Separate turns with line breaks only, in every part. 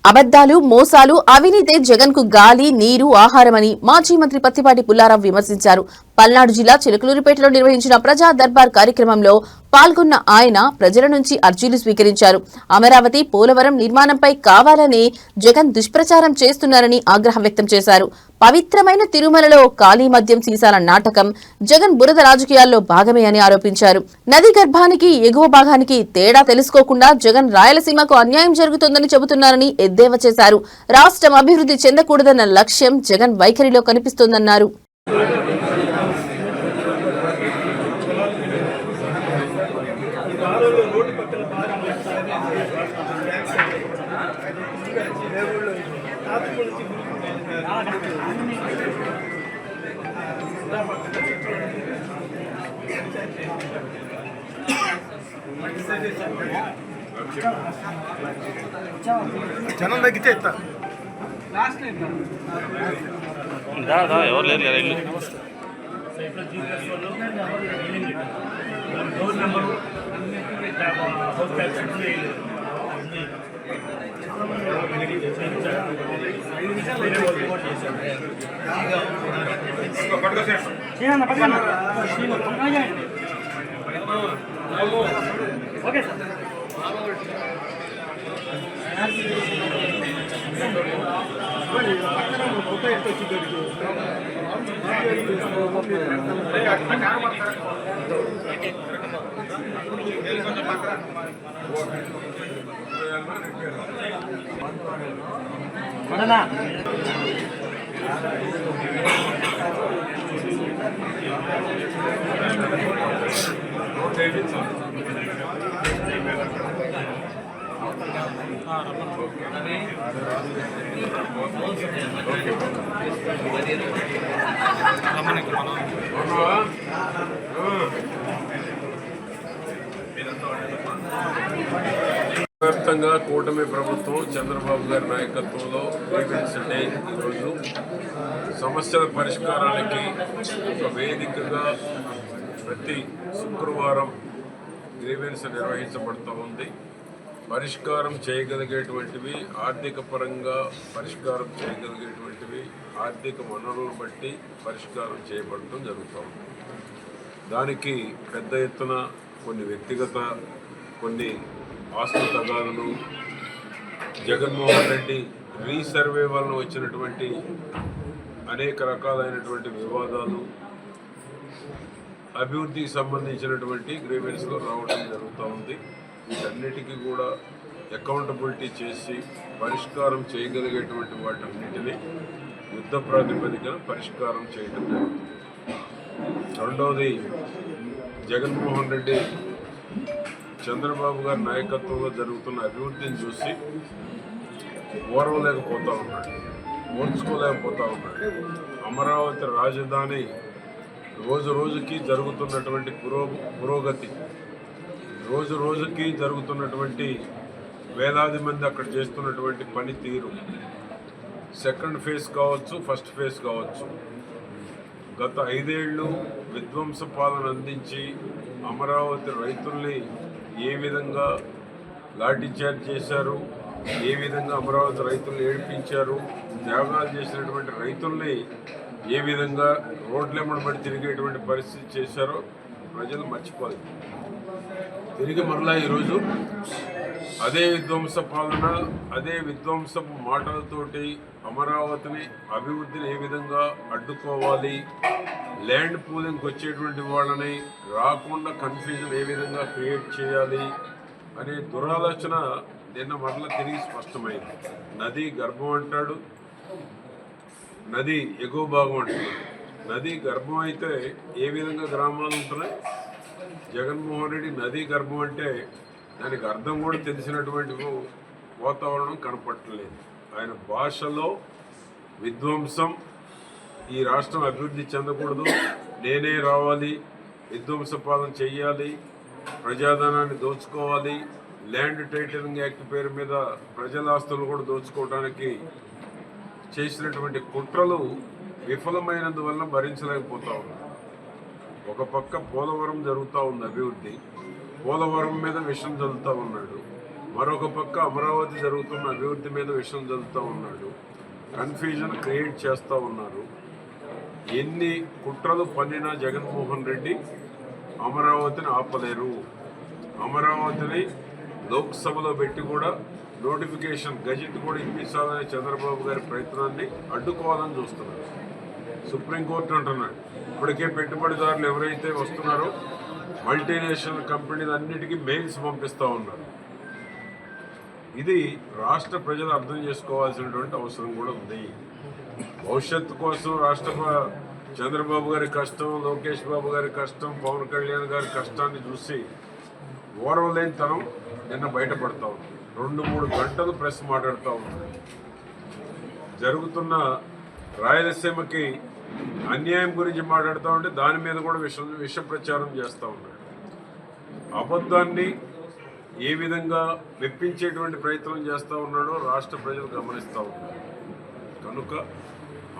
అబద్దాలు, మోసాలు, అవినీతే జగన్ కు గాలి, నీరు, ఆహారమని మాజీ మంత్రి పత్తిపాటి పుల్లారావు విమర్శించారు. పల్నాడు జిల్లా చిలకలూరిపేటలో నిర్వహించిన ప్రజా దర్బార్ కార్యక్రమంలో పాల్గొన్న ఆయన ప్రజల నుంచి అర్జీలు స్వీకరించారు. అమరావతి, పోలవరం నిర్మాణంపై కావాలనే జగన్ దుష్ప్రచారం చేస్తున్నారని ఆగ్రహం వ్యక్తం చేశారు. పవిత్రమైన తిరుమలలో ఖాళీ మద్యం సీసాల నాటకం జగన్ బురద రాజకీయాల్లో భాగమే అని ఆరోపించారు. నది గర్భానికి ఎగువ భాగానికి తేడా తెలుసుకోకుండా జగన్ రాయలసీమకు అన్యాయం జరుగుతోందని చెబుతున్నారని ఎద్దేవా చేశారు. రాష్ట్రం అభివృద్ధి చెందకూడదన్న లక్ష్యం జగన్ వైఖరిలో కనిపిస్తోందన్నారు.
జనం తగ్గితే ఇస్తా
ఎవరు లేరు కదా ఇల్లు
ఓకే సార్
వ్యాప్తంగా కూటమి ప్రభుత్వం చంద్రబాబు గారి నాయకత్వంలో గ్రీవెన్స్ డే ఈరోజు సమస్యల పరిష్కారానికి ఒక వేదికగా ప్రతి శుక్రవారం గ్రీవెన్స్ నిర్వహించబడుతూ ఉంది. పరిష్కారం చేయగలిగేటువంటివి, ఆర్థిక పరంగా పరిష్కారం చేయగలిగేటువంటివి, ఆర్థిక వనరులను బట్టి పరిష్కారం చేయబడటం జరుగుతుంది. దానికి పెద్ద ఎత్తున కొన్ని వ్యక్తిగత, కొన్ని ఆస్తి తగాదాలు, జగన్మోహన్ రెడ్డి రీసర్వే వలన వచ్చినటువంటి అనేక రకాలైనటువంటి వివాదాలు, అభివృద్ధికి సంబంధించినటువంటి గ్రీవెన్స్లో రావడం జరుగుతూ ఉంది. వీటన్నిటికీ కూడా అకౌంటబిలిటీ చేసి పరిష్కారం చేయగలిగేటువంటి వాటన్నిటినీ యుద్ధ ప్రాతిపదికన పరిష్కారం చేయడం జరుగుతుంది. రెండవది, జగన్మోహన్ రెడ్డి చంద్రబాబు గారి నాయకత్వంలో జరుగుతున్న అభివృద్ధిని చూసి ఓర్వలేకపోతూ ఉన్నాడు, ఓర్చుకోలేకపోతూ ఉన్నాడు. అమరావతి రాజధాని రోజు రోజుకి జరుగుతున్నటువంటి పురోగతి, రోజు రోజుకి జరుగుతున్నటువంటి వేలాది మంది అక్కడ చేస్తున్నటువంటి పనితీరు, సెకండ్ ఫేజ్ కావచ్చు, ఫస్ట్ ఫేజ్ కావచ్చు, గత 5 ఏళ్ళు విధ్వంస పాలన అందించి అమరావతి రైతుల్ని ఏ విధంగా లాఠీచార్జ్ చేశారు, ఏ విధంగా అమరావతి రైతుల్ని ఏడిపించారు, త్యాగాలు చేసినటువంటి రైతుల్ని ఏ విధంగా రోడ్లెమ్మడి తిరిగేటువంటి పరిస్థితి చేశారో ప్రజలు మర్చిపోలేదు. తిరిగి మరలా ఈరోజు అదే విధ్వంస పాలన, అదే విధ్వంసపు మాటలతోటి అమరావతిని, అభివృద్ధిని ఏ విధంగా అడ్డుకోవాలి, ల్యాండ్ పూలింగ్కి వచ్చేటువంటి వాళ్ళని రాకుండా కన్ఫ్యూజన్ ఏ విధంగా క్రియేట్ చేయాలి అనే దురాలోచన నిన్న మరలా తిరిగి స్పష్టమైంది. నది గర్భం అంటాడు, నది ఎగువ భాగం అంటాడు. నది గర్భం అయితే ఏ విధంగా గ్రామాలు ఉంటున్నాయి? జగన్మోహన్ రెడ్డి నదీ గర్భం అంటే దానికి అర్థం కూడా తెలిసినటువంటి వాతావరణం కనపట్టలేదు. ఆయన భాషలో విధ్వంసం, ఈ రాష్ట్రం అభివృద్ధి చెందకూడదు, నేనే రావాలి, విధ్వంస పాలన చెయ్యాలి, ప్రజాధనాన్ని దోచుకోవాలి, ల్యాండ్ టైటిలింగ్ యాక్ట్ పేరు మీద ప్రజల ఆస్తులు కూడా దోచుకోవడానికి చేసినటువంటి కుట్రలు విఫలమైనందువల్ల భరించలేకపోతా ఉన్నారు. ఒక పక్క పోలవరం జరుగుతూ ఉంది అభివృద్ధి, పోలవరం మీద విషం చల్లుతూ ఉన్నాడు. మరొక పక్క అమరావతి జరుగుతున్న అభివృద్ధి మీద విషయం జరుగుతూ ఉన్నాడు. కన్ఫ్యూజన్ క్రియేట్ చేస్తూ ఉన్నారు. ఎన్ని కుట్రలు పన్నినా జగన్మోహన్ రెడ్డి అమరావతిని ఆపలేరు. అమరావతిని లోక్సభలో పెట్టి కూడా నోటిఫికేషన్ గజెట్ కూడా ఇప్పించాలనే చంద్రబాబు గారి ప్రయత్నాన్ని అడ్డుకోవాలని చూస్తున్నారు. సుప్రీంకోర్టు అంటున్నాడు ఇప్పటికే పెట్టుబడిదారులు ఎవరైతే వస్తున్నారో మల్టీనేషనల్ కంపెనీలు అన్నిటికీ మెయిల్స్ పంపిస్తూ ఉన్నారు. ఇది రాష్ట్ర ప్రజలు అర్థం చేసుకోవాల్సినటువంటి అవసరం కూడా ఉంది. భవిష్యత్తు కోసం చంద్రబాబు గారి కష్టం, లోకేష్ బాబు గారి కష్టం, పవన్ కళ్యాణ్ గారి కష్టాన్ని చూసి ఓర్వలేనితనం నిన్న బయటపడతా ఉంది. 2-3 గంటలు ప్రెస్ మాట్లాడుతూ ఉన్నారు. జరుగుతున్న రాయలసీమకి అన్యాయం గురించి మాట్లాడుతూ ఉంటే దాని మీద కూడా విష ప్రచారం చేస్తూ ఉన్నాడు. అబద్ధాన్ని ఏ విధంగా మెప్పించేటువంటి ప్రయత్నం చేస్తూ ఉన్నాడో రాష్ట్ర ప్రజలు గమనిస్తూ ఉన్నారు. కనుక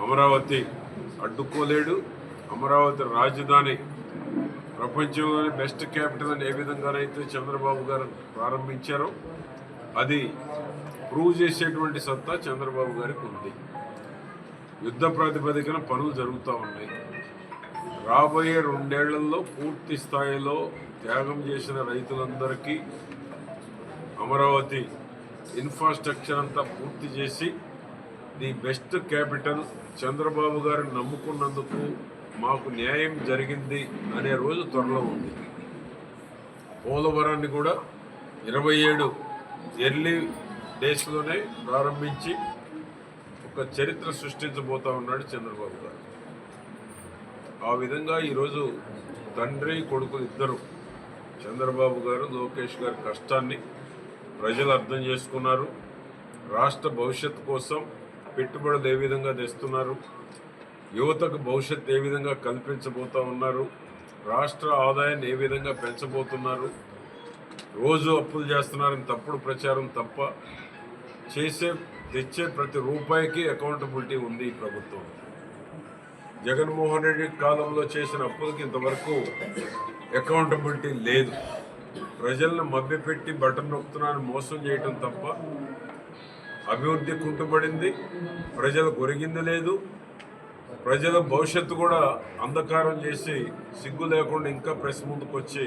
అమరావతి అడ్డుకోలేడు. అమరావతి రాజధాని ప్రపంచంలోని బెస్ట్ క్యాపిటల్ అని ఏ విధంగానైతే చంద్రబాబు గారు ప్రారంభించారో అది ప్రూవ్ చేసేటువంటి సత్తా చంద్రబాబు గారికి ఉంది. యుద్ధ ప్రాతిపదికన పనులు జరుగుతూ ఉన్నాయి. రాబోయే 2 ఏళ్లలో పూర్తి స్థాయిలో త్యాగం చేసిన రైతులందరికీ అమరావతి ఇన్ఫ్రాస్ట్రక్చర్ అంతా పూర్తి చేసి ది బెస్ట్ క్యాపిటల్ చంద్రబాబు గారిని నమ్ముకున్నందుకు మాకు న్యాయం జరిగింది అనే రోజు త్వరలో ఉంది. పోలవరాన్ని కూడా 27 ఎర్లీ డేస్లోనే ప్రారంభించి ఒక చరిత్ర సృష్టించబోతా ఉన్నాడు చంద్రబాబు గారు. ఆ విధంగా ఈరోజు తండ్రి కొడుకులు ఇద్దరు చంద్రబాబు గారు, లోకేష్ గారి కష్టాన్ని ప్రజలు అర్థం చేసుకున్నారు. రాష్ట్ర భవిష్యత్తు కోసం పెట్టుబడులు ఏ విధంగా తెస్తున్నారు, యువతకు భవిష్యత్తు ఏ విధంగా కల్పించబోతూ ఉన్నారు, రాష్ట్ర ఆదాయాన్ని ఏ విధంగా పెంచబోతున్నారు, రోజు అప్పులు చేస్తున్నారని తప్పుడు ప్రచారం తప్ప తెచ్చే ప్రతి రూపాయికి అకౌంటబిలిటీ ఉంది ఈ ప్రభుత్వం. జగన్మోహన్ రెడ్డి కాలంలో చేసిన అప్పులకి ఇంతవరకు అకౌంటబిలిటీ లేదు. ప్రజలను మభ్యపెట్టి బటన్ నొక్కుతున్నారని మోసం చేయటం తప్ప అభివృద్ధి కుంటుపడింది. ప్రజలు ఒరిగింది లేదు. ప్రజల భవిష్యత్తు కూడా అంధకారం చేసి సిగ్గు లేకుండా ఇంకా ప్రెస్ ముందుకు వచ్చి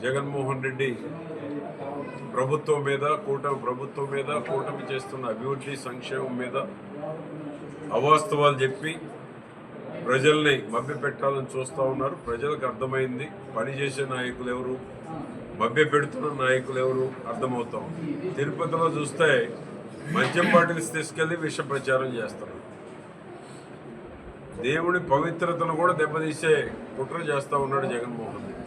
జగన్మోహన్ రెడ్డి ప్రభుత్వం మీద, కూటమి చేస్తున్న అభివృద్ధి సంక్షేమం మీద అవాస్తవాలు చెప్పి ప్రజల్ని మభ్యపెట్టాలని చూస్తూ ఉన్నారు. ప్రజలకు అర్థమైంది పనిచేసే నాయకులు ఎవరు, మభ్యపెడుతున్న నాయకులు ఎవరు అర్థమవుతాం. తిరుపతిలో చూస్తే మద్యం బాటిల్స్ తీసుకెళ్లి విష ప్రచారం చేస్తారు. దేవుని పవిత్రతను కూడా దెబ్బతీసే కుట్ర చేస్తూ ఉన్నాడు జగన్మోహన్ రెడ్డి.